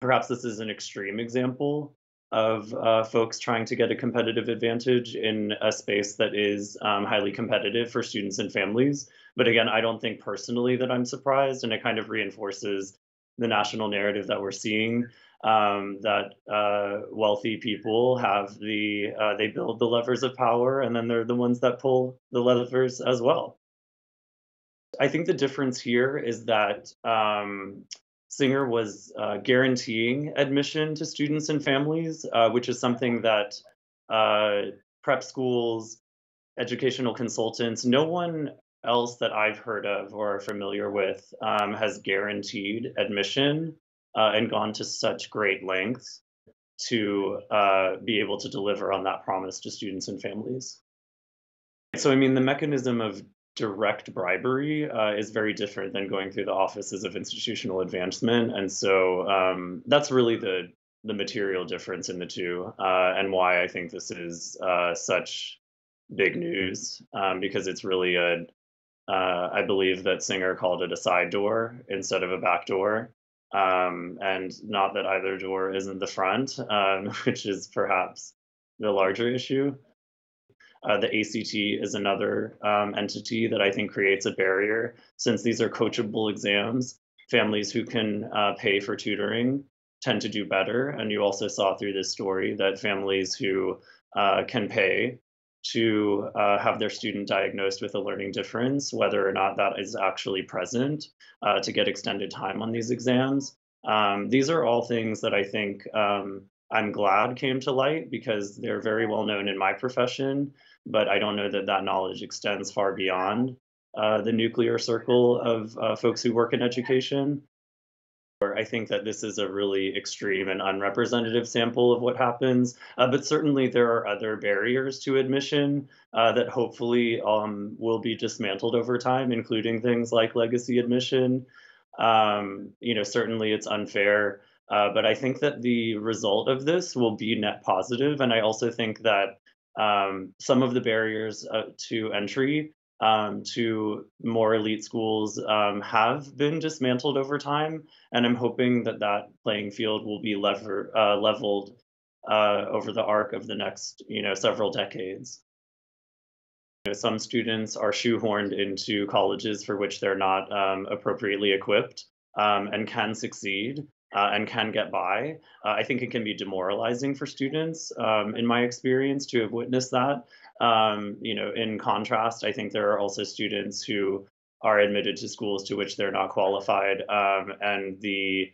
Perhaps this is an extreme example of folks trying to get a competitive advantage in a space that is highly competitive for students and families. But again, I don't think personally that I'm surprised, and it kind of reinforces the national narrative that we're seeing, that wealthy people have they build the levers of power, and then they're the ones that pull the levers as well. I think the difference here is that Singer was guaranteeing admission to students and families, which is something that prep schools, educational consultants, no one else that I've heard of or are familiar with has guaranteed admission and gone to such great lengths to be able to deliver on that promise to students and families. So, I mean, the mechanism of direct bribery is very different than going through the offices of institutional advancement, and so that's really the material difference in the two, and why I think this is such big news, because it's really I believe that Singer called it a side door instead of a back door. And not that either door isn't the front, which is perhaps the larger issue. The ACT is another entity that I think creates a barrier, since these are coachable exams. Families who can pay for tutoring tend to do better. And you also saw through this story that families who can pay to have their student diagnosed with a learning difference, whether or not that is actually present, to get extended time on these exams. These are all things that I think I'm glad came to light because they're very well known in my profession, but I don't know that that knowledge extends far beyond the nuclear circle of folks who work in education. Or I think that this is a really extreme and unrepresentative sample of what happens, but certainly there are other barriers to admission that hopefully will be dismantled over time, including things like legacy admission. Certainly it's unfair, but I think that the result of this will be net positive, and I also think that some of the barriers to entry to more elite schools have been dismantled over time, and I'm hoping that that playing field will be leveled over the arc of the next, several decades. Some students are shoehorned into colleges for which they're not appropriately equipped and can succeed and can get by. I think it can be demoralizing for students, in my experience, to have witnessed that. In contrast, I think there are also students who are admitted to schools to which they're not qualified, and the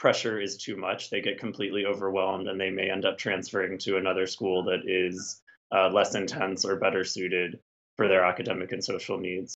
pressure is too much. They get completely overwhelmed, and they may end up transferring to another school that is less intense or better suited for their academic and social needs.